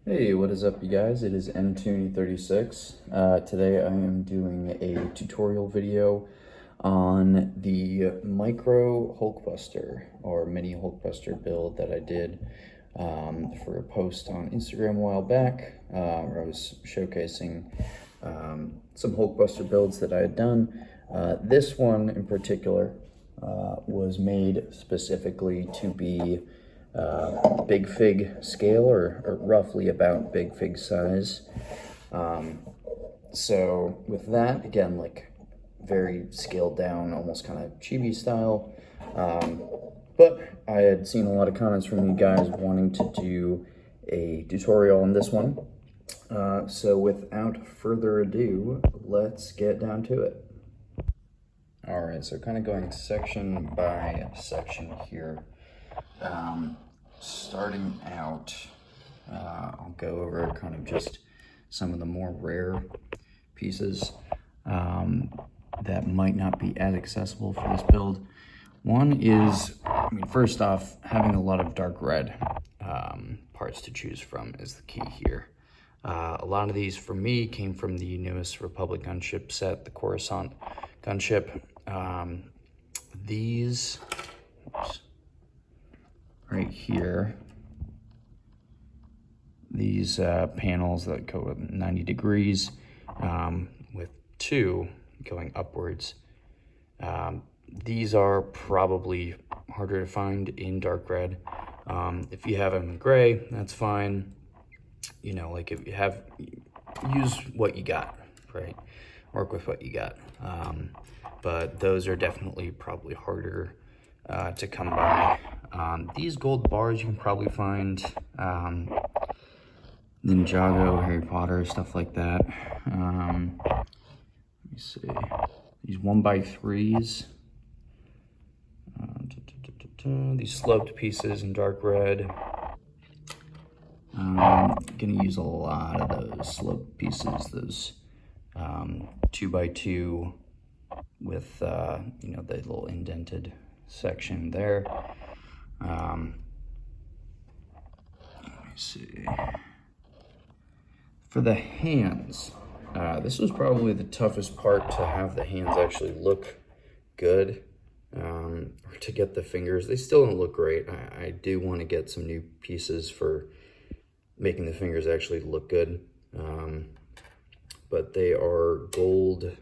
Hey, what is up, you guys? It is N236. Today I am doing a tutorial video on the micro Hulkbuster or mini Hulkbuster build that I did for a post on Instagram a while back, where I was showcasing some Hulkbuster builds that I had done. This one in particular was made specifically to be Bigfig scale, or roughly about Bigfig size. So with that, again, like very scaled down, almost kind of chibi style. But I had seen a lot of comments from you guys wanting to do a tutorial on this one. So without further ado, let's get down to it. All right, so kind of going section by section here. Starting out, I'll go over kind of just some of the more rare pieces that might not be as accessible for this build. One is, first off, having a lot of dark red parts to choose from is the key here. A lot of these, for me, came from the newest Republic gunship set, the Coruscant gunship. These, oops, right here, these panels that go at 90 degrees with two going upwards. These are probably harder to find in dark red. If you have them in gray, that's fine. You know, like if you have, use what you got, right? Work with what you got. But those are definitely probably harder to come by. These gold bars you can probably find Ninjago, Harry Potter, stuff like that. Let me see. These 1x3s. These sloped pieces in dark red. Gonna use a lot of those sloped pieces, those 2x2 with you know, the little indented section there. Let me see. For the hands, this was probably the toughest part, to have the hands actually look good, or to get the fingers. They still don't look great. I do want to get some new pieces for making the fingers actually look good. But they are gold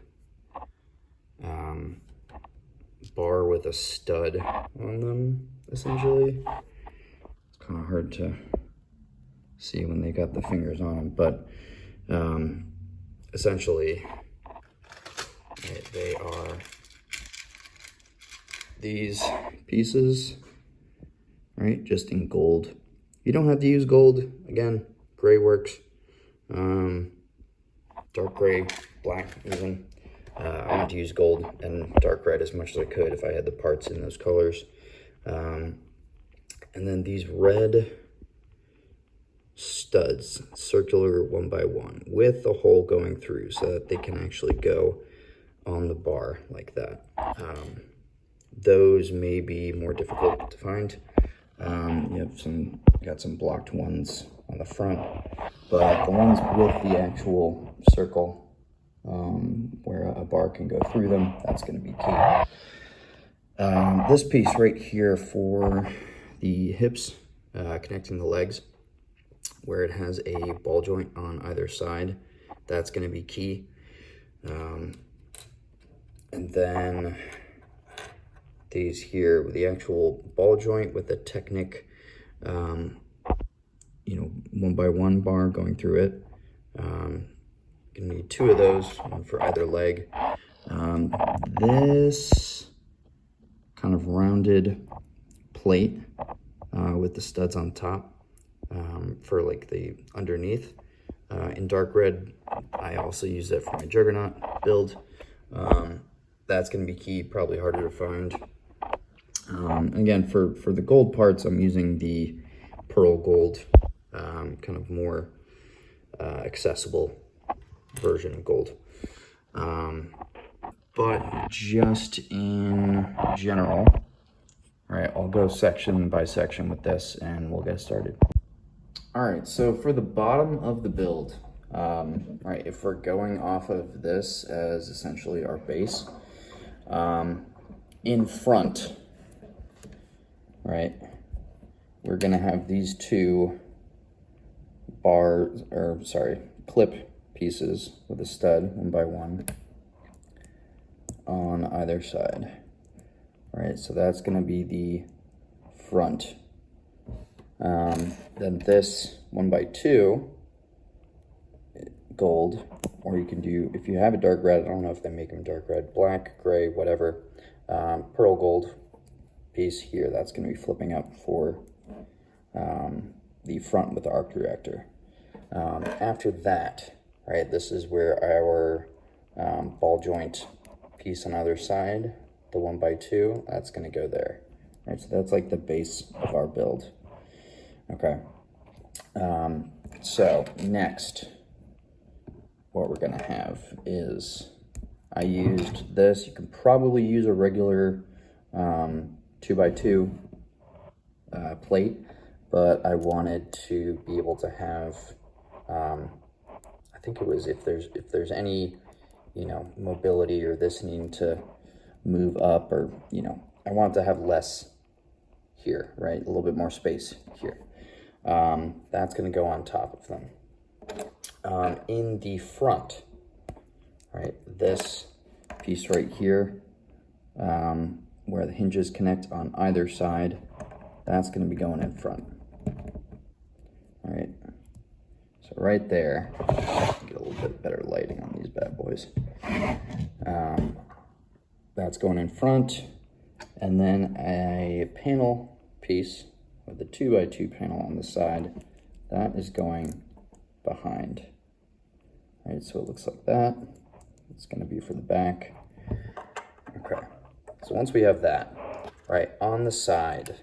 bar with a stud on them, essentially. It's kind of hard to see when they got the fingers on them, but essentially they are these pieces, right, just in gold. You don't have to use gold. Again, gray works. Dark gray, black even. I wanted to use gold and dark red as much as I could if I had the parts in those colors. And then these red studs, circular 1x1, with a hole going through so that they can actually go on the bar like that. Those may be more difficult to find. You got some blocked ones on the front, but the ones with the actual circle, where a bar can go through them, that's going to be key. This piece right here for the hips, connecting the legs, where it has a ball joint on either side, that's going to be key. And then these here with the actual ball joint with the Technic, you know, 1x1 bar going through it. Gonna need two of those, one for either leg. This kind of rounded plate with the studs on top for like the underneath. In dark red, I also use that for my Juggernaut build. That's gonna be key, probably harder to find. Again, for the gold parts, I'm using the pearl gold, kind of more accessible version of gold. But just in general, all right, I'll go section by section with this and we'll get started. All right, so for the bottom of the build, right, if we're going off of this as essentially our base, in front, right, we're gonna have these two clip pieces with a stud, 1 by 1, on either side. Right, so that's gonna be the front. Then this 1 by 2 gold, or you can do, if you have a dark red, I don't know if they make them dark red, black, gray, whatever, pearl gold piece here, that's going to be flipping up for the front with the arc reactor. After that, right, this is where our ball joint piece on either side, the 1 by 2, that's going to go there. Right, so that's like the base of our build. Okay, so next, what we're gonna have is, I used this, you can probably use a regular 2 by 2 plate, but I wanted to be able to have, I think it was if there's any, you know, mobility or this needing to move up, or, you know, I want to have less here, right? A little bit more space here. That's going to go on top of them. In the front, right, this piece right here, where the hinges connect on either side, that's going to be going in front. All right, so right there, get a little bit better lighting on these bad boys. That's going in front, and then a panel piece with the 2 by 2 panel on the side, that is going behind. All right, so it looks like that. It's going to be for the back. Okay, so once we have that, right, on the side,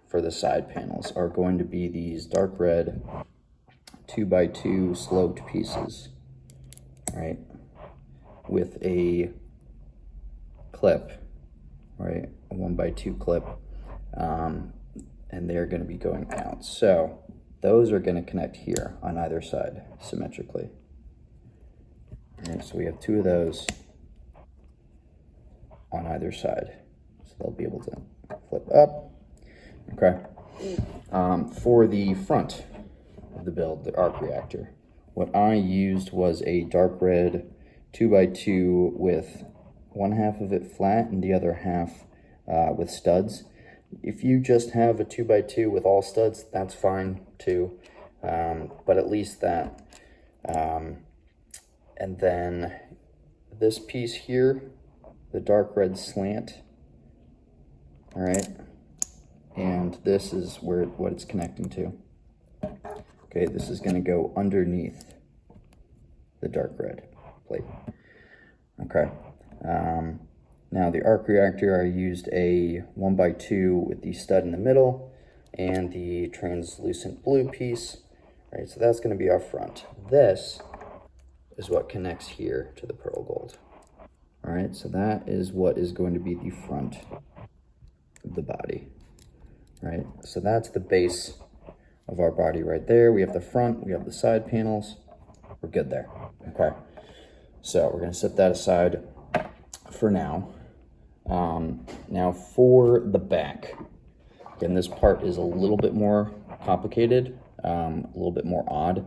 for the side panels, are going to be these dark red 2 by 2 sloped pieces, right, with a clip, right, a 1 by 2 clip, and they're going to be going out. So those are going to connect here on either side symmetrically. All right, so we have 2 of those on either side, so they'll be able to flip up. Okay, for the front of the build, the arc reactor, what I used was a dark red 2 by 2 with 1/2 of it flat and the other half with studs. If you just have a 2 by 2 with all studs, that's fine too, but at least that. And then this piece here, the dark red slant, all right, and this is what it's connecting to. Okay, this is going to go underneath the dark red plate. Okay. Now the arc reactor, I used a 1 by 2 with the stud in the middle and the translucent blue piece. Right, so that's going to be our front. This is what connects here to the pearl gold. All right, so that is what is going to be the front of the body. Right, so that's the base of our body right there. We have the front, we have the side panels. We're good there. Okay, so we're going to set that aside for now. Now for the back, again, this part is a little bit more complicated, a little bit more odd,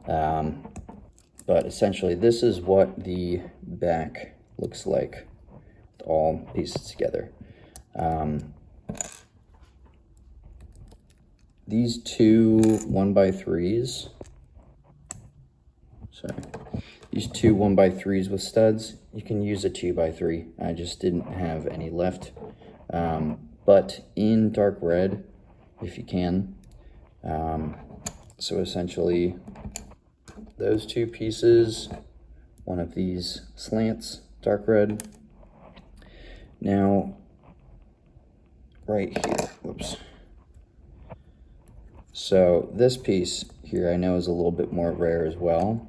but essentially this is what the back looks like with all pieces together. These 2 1 by 3s, these 2 1 by 3s with studs, you can use a 2 by 3. I just didn't have any left. But in dark red, if you can. So essentially, those 2 pieces, one of these slants, dark red. Now, right here, whoops. So this piece here I know is a little bit more rare as well.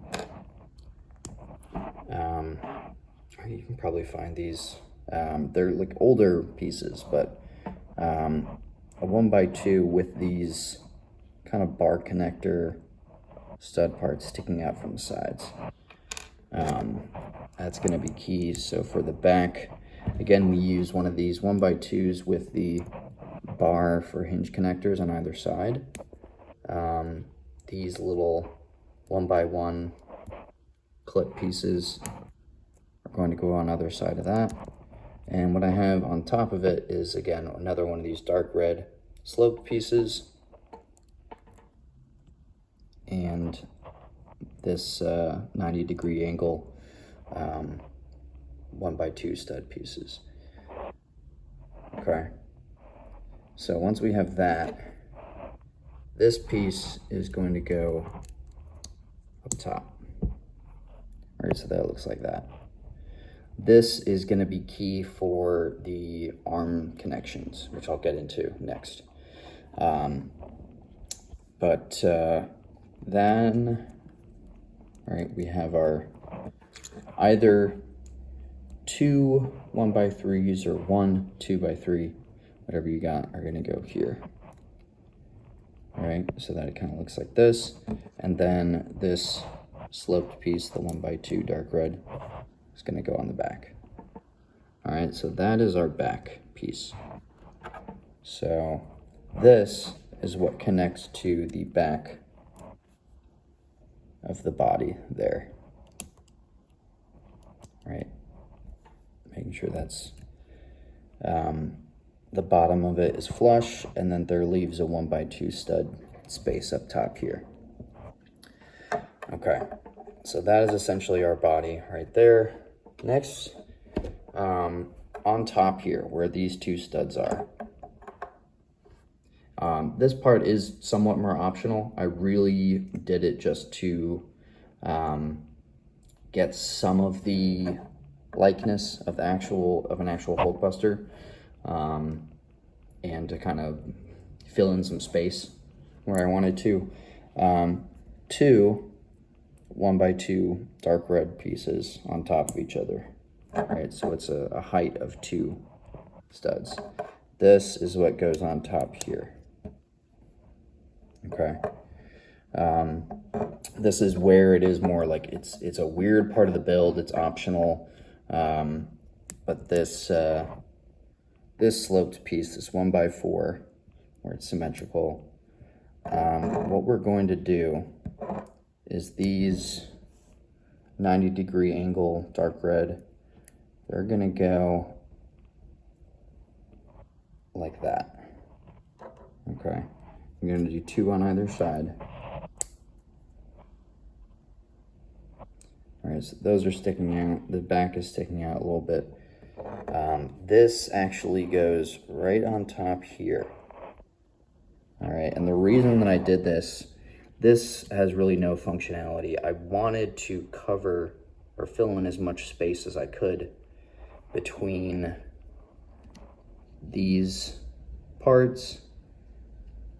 You can probably find these, they're like older pieces, but a 1 by 2 with these kind of bar connector stud part sticking out from the sides. That's going to be key. So for the back, again, we use one of these 1x2s with the bar for hinge connectors on either side. These little 1x1 clip pieces are going to go on either side of that. And what I have on top of it is, again, another one of these dark red sloped pieces. And this 90-degree angle 1x2 stud pieces. Okay. So once we have that, this piece is going to go up top. All right, so that looks like that. This is going to be key for the arm connections, which I'll get into next. Then, all right, we have our either 2 1x3s or 1 2x3, whatever you got, are going to go here. All right, so that it kind of looks like this. And then this sloped piece, the 1x2 dark red, is going to go on the back. All right, so that is our back piece. So this is what connects to the back of the body there. All right, making sure that's the bottom of it is flush, and then there leaves a 1x2 stud space up top here. Okay, so that is essentially our body right there. Next, on top here, where these two studs are, this part is somewhat more optional. I really did it just to get some of the likeness of an actual Hulkbuster, and to kind of fill in some space where I wanted to. 2 1x2 dark red pieces on top of each other. All right, so it's a height of 2 studs. This is what goes on top here. Okay. This is where it is more like it's a weird part of the build. It's optional, but this this sloped piece, this 1x4, where it's symmetrical. What we're going to do is these 90-degree angle dark red, they're gonna go like that. Okay, I'm gonna do 2 on either side. All right, so those are sticking out. The back is sticking out a little bit. This actually goes right on top here. All right, and the reason that I did this has really no functionality. I wanted to cover or fill in as much space as I could between these parts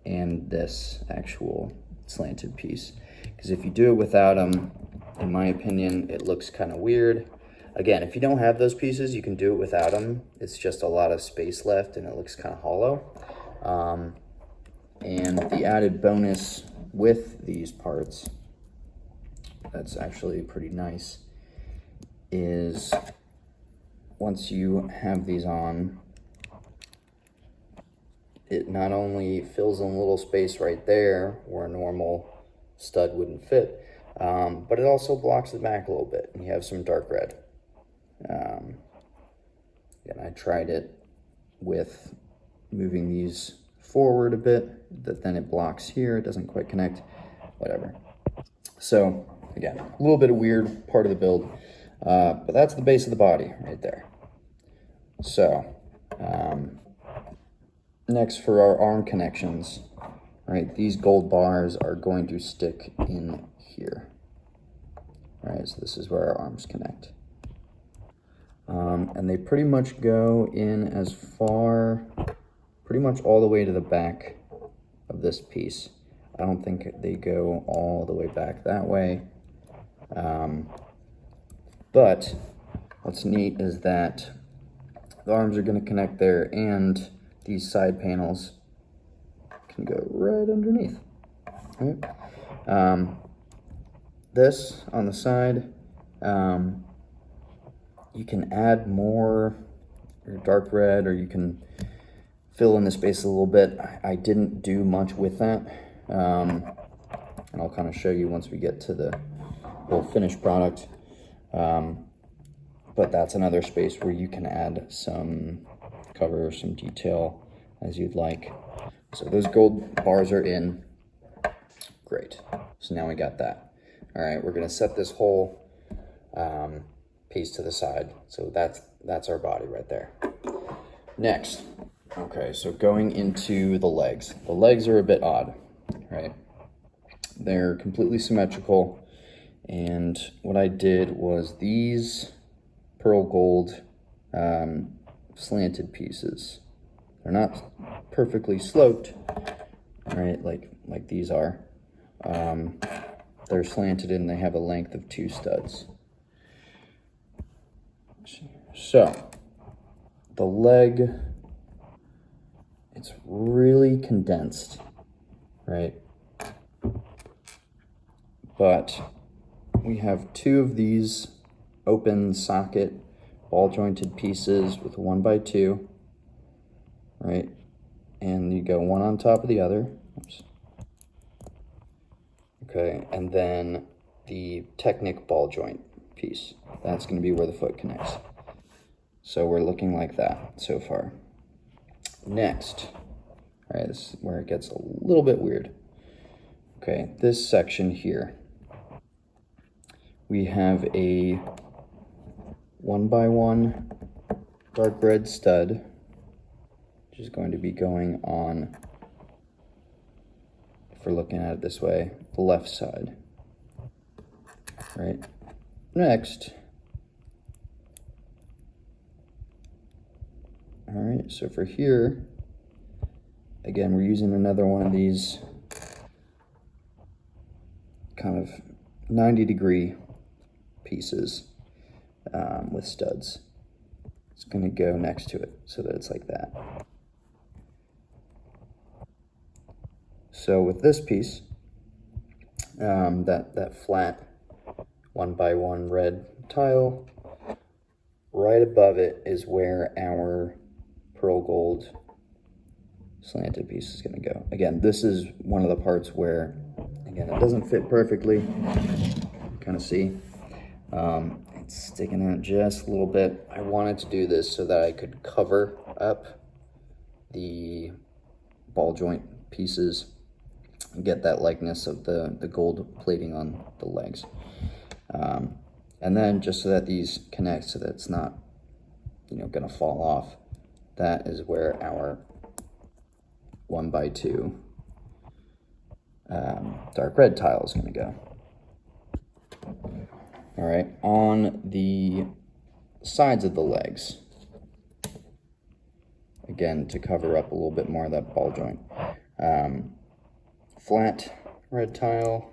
and this actual slanted piece. Because if you do it without them, in my opinion, it looks kind of weird. Again, if you don't have those pieces, you can do it without them. It's just a lot of space left and it looks kind of hollow. And the added bonus with these parts, that's actually pretty nice, is once you have these on, it not only fills in a little space right there where a normal stud wouldn't fit, but it also blocks the back a little bit, and you have some dark red. And I tried it with moving these forward a bit, that then it blocks here, it doesn't quite connect, whatever. So again, a little bit of weird part of the build, but that's the base of the body right there. So next, for our arm connections, right, these gold bars are going to stick in here. All right, so this is where our arms connect. And they pretty much go in as far, pretty much all the way to the back of this piece. I don't think they go all the way back that way. But what's neat is that the arms are going to connect there, and these side panels can go right underneath. Right. This on the side, you can add more dark red, or you can fill in the space a little bit. I didn't do much with that, and I'll kind of show you once we get to the whole finished product. But that's another space where you can add some cover, some detail as you'd like. So those gold bars are in. Great. So now we got that. All right, we're gonna set this whole piece to the side. So that's our body right there. Next, okay, so going into the legs. The legs are a bit odd, right? They're completely symmetrical. And what I did was these pearl gold slanted pieces. They're not perfectly sloped, right? Like these are. They're slanted and they have a length of 2 studs. So the leg, it's really condensed, right? But we have 2 of these open socket ball jointed pieces with 1x2, right? And you go one on top of the other. Oops. Okay, and then the Technic ball joint piece. That's going to be where the foot connects. So we're looking like that so far. Next, all right, this is where it gets a little bit weird. Okay, this section here, we have a 1x1 dark red stud, which is going to be going on, if we're looking at it this way, the left side, right? Next, all right, so for here, again, we're using another one of these kind of 90-degree pieces with studs. It's going to go next to it so that it's like that. So with this piece, that flat 1x1 red tile, right above it is where our pearl gold slanted piece is going to go. Again, this is one of the parts where, again, it doesn't fit perfectly. Kind of see it's sticking out just a little bit. I wanted to do this so that I could cover up the ball joint pieces and get that likeness of the gold plating on the legs. And then just so that these connect, so that it's not, gonna fall off, that is where our 1x2 dark red tile is gonna go. All right, on the sides of the legs, again, to cover up a little bit more of that ball joint, flat red tile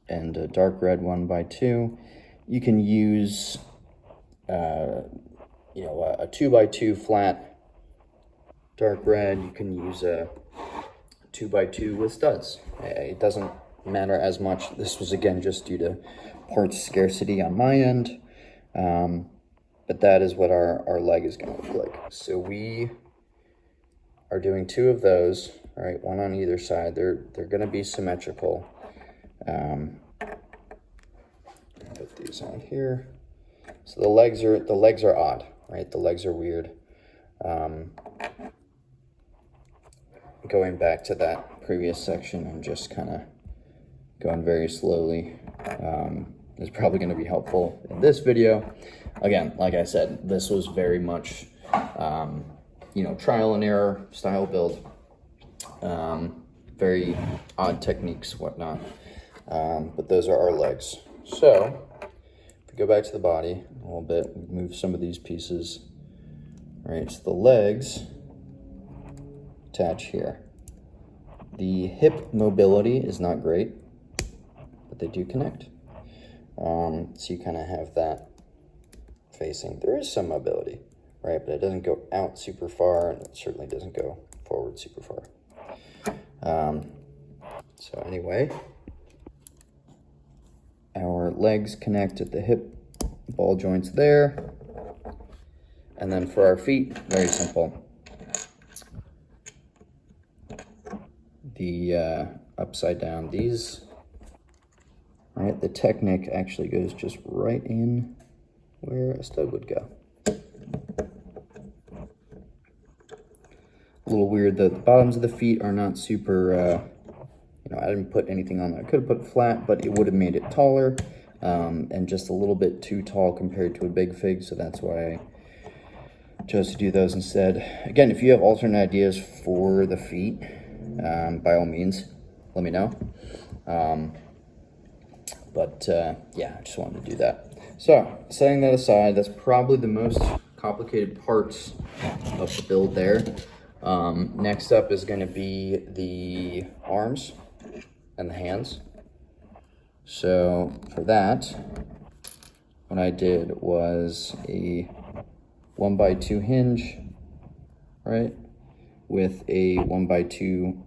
and a dark red 1x2. You can use, a 2x2 flat dark red. You can use a 2x2 with studs. It doesn't matter as much. This was, again, just due to parts scarcity on my end. But that is what our leg is going to look like. So we are doing 2 of those, all right, one on either side. They're going to be symmetrical. Put these on here. So the legs are odd, right? The legs are weird. Going back to that previous section and just kind of going very slowly is probably going to be helpful in this video. Again, like I said, this was very much, trial and error style build. Very odd techniques, whatnot. But those are our legs. So if we go back to the body a little bit, move some of these pieces. All right, so the legs attach here. The hip mobility is not great, but they do connect. So you kind of have that facing. There is some mobility, right? But it doesn't go out super far, and it certainly doesn't go forward super far. So anyway, our legs connect at the hip ball joints there. And then for our feet, very simple. The upside down, these, right, the Technic actually goes just right in where a stud would go. A little weird that the bottoms of the feet are not super, you know, I didn't put anything on there. I could have put flat, but it would have made it taller, and just a little bit too tall compared to a Bigfig, so that's why I chose to do those instead. Again, if you have alternate ideas for the feet, by all means, let me know. Yeah, I just wanted to do that. So, setting that aside, that's probably the most complicated parts of the build there. Next up is going to be the arms and the hands. So for that, what I did was a 1x2 hinge, right, with a 1x2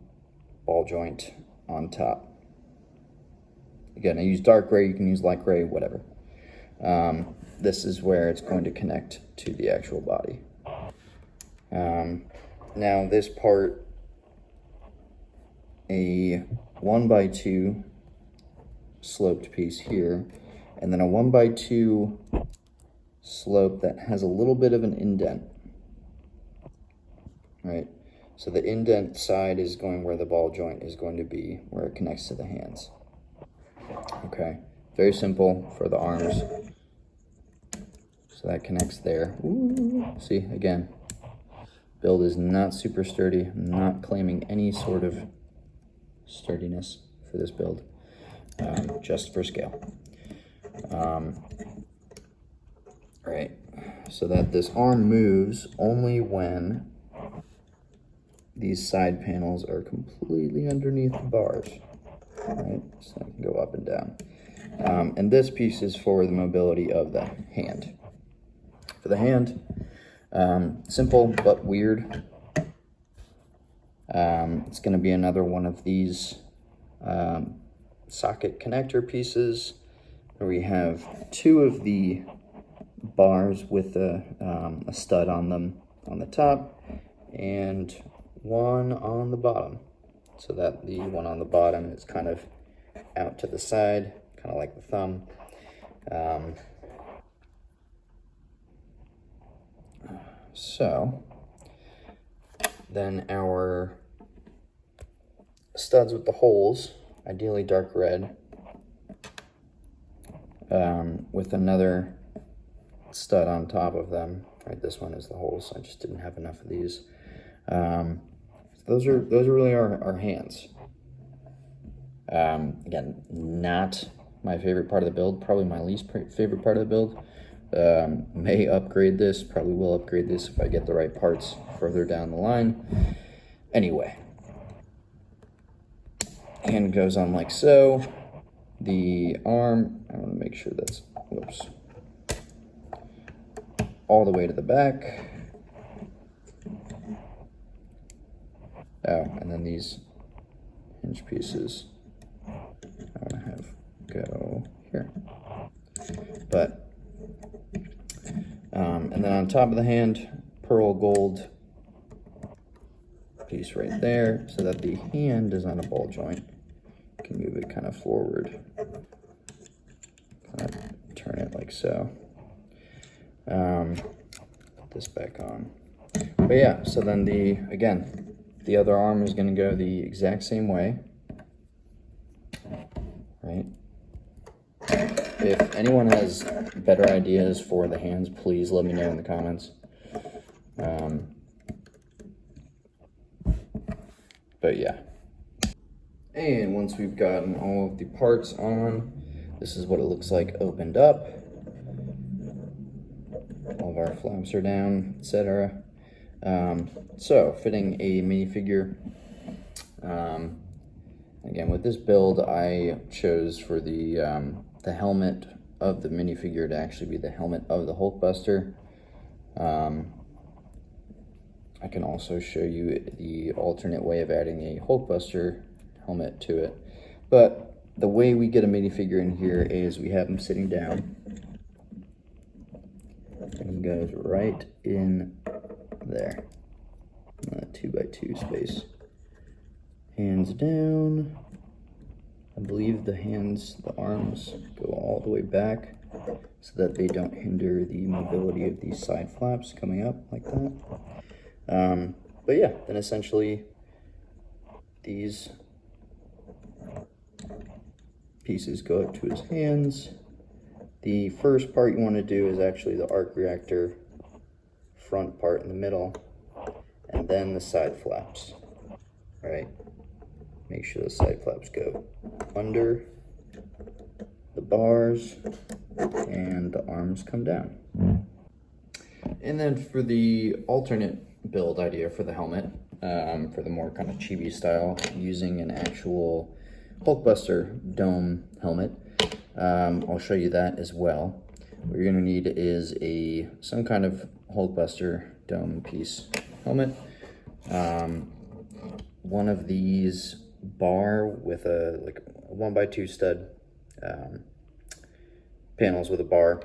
ball joint on top. Again, I use dark gray, you can use light gray, whatever. This is where it's going to connect to the actual body. Now this part, a 1x2 sloped piece here, and then a 1x2 slope that has a little bit of an indent, right? So the indent side is going where the ball joint is going to be, where it connects to the hands. Okay, very simple for the arms. So that connects there. Ooh, see, again, build is not super sturdy. I'm not claiming any sort of sturdiness for this build, just for scale. Right, so that this arm moves only when these side panels are completely underneath the bars, right? So I can go up and down. And this piece is for the mobility of the hand. For the hand, simple but weird. It's going to be another one of these socket connector pieces where we have two of the bars with a stud on them on the top and one on the bottom, so that the one on the bottom is kind of out to the side, kind of like the thumb. So then our studs with the holes, ideally dark red, with another stud on top of them. Right, this one is the holes. I just didn't have enough of these. Those are really our hands. Again, not my favorite part of the build. Probably my least favorite part of the build. May upgrade this. Probably will upgrade this if I get the right parts further down the line. Anyway, hand goes on like so. The arm, I want to make sure that's, whoops, all the way to the back. Oh, and then these hinge pieces I want to have go here. But, and then on top of the hand, pearl gold piece right there, so that the hand is on a ball joint. You can move it kind of forward, kind of turn it like so. Put this back on. But yeah, so then the other arm is going to go the exact same way, right? If anyone has better ideas for the hands, please let me know in the comments. But yeah. And once we've gotten all of the parts on, this is what it looks like opened up. All of our flaps are down, etc. So fitting a minifigure. Again, with this build, I chose for the helmet of the minifigure to actually be the helmet of the Hulkbuster. I can also show you the alternate way of adding a Hulkbuster helmet to it. But the way we get a minifigure in here is we have him sitting down. And he goes right in there. 2x2 space. Hands down. I believe the arms go all the way back so that they don't hinder the mobility of these side flaps coming up like that. But yeah, then essentially these pieces go up to his hands. The first part you want to do is actually the arc reactor front part in the middle, and then the side flaps, right? Make sure the side flaps go under the bars and the arms come down. And then for the alternate build idea for the helmet, for the more kind of chibi style, using an actual Hulkbuster dome helmet, I'll show you that as well. What you're gonna need is some kind of Hulkbuster dome piece helmet. One of these bar with a 1x2 stud panels with a bar,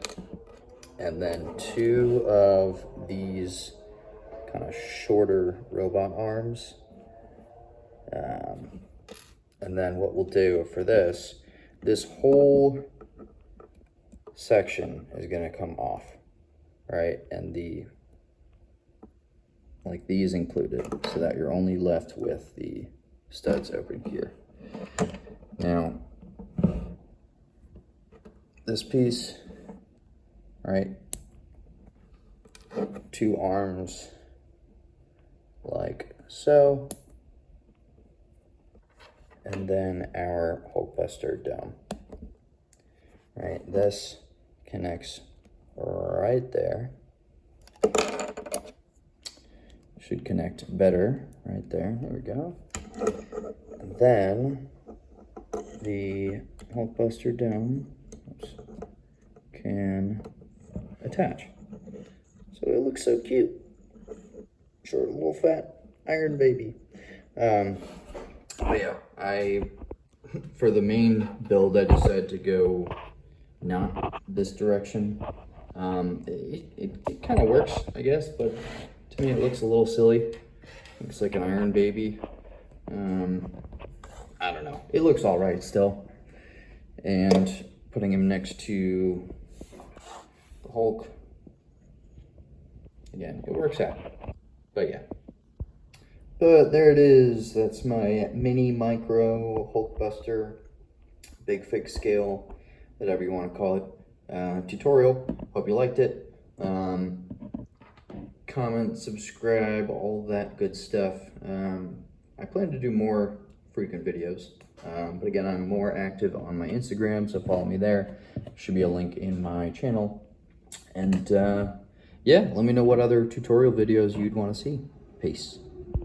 and then 2 of these kind of shorter robot arms. And then what we'll do for this whole section is going to come off, right? And these included, so that you're only left with the studs open here. Now, this piece, right? 2 arms like so, and then our Hulkbuster dome. Right, this connects right there. Should connect better right there. There we go. And then the Hulkbuster dome can attach. So it looks so cute. Short, little fat iron baby. But yeah, for the main build, I decided to go not this direction. It kind of works, I guess, but to me it looks a little silly. Looks like an iron baby. I don't know. It looks all right still. And putting him next to the Hulk, again, it works out. But yeah. But there it is. That's my mini micro Hulkbuster, Bigfig scale, whatever you want to call it, tutorial. Hope you liked it. Comment, subscribe, all that good stuff. I plan to do more frequent videos. But again, I'm more active on my Instagram, so follow me there. Should be a link in my channel. And yeah, let me know what other tutorial videos you'd want to see. Peace.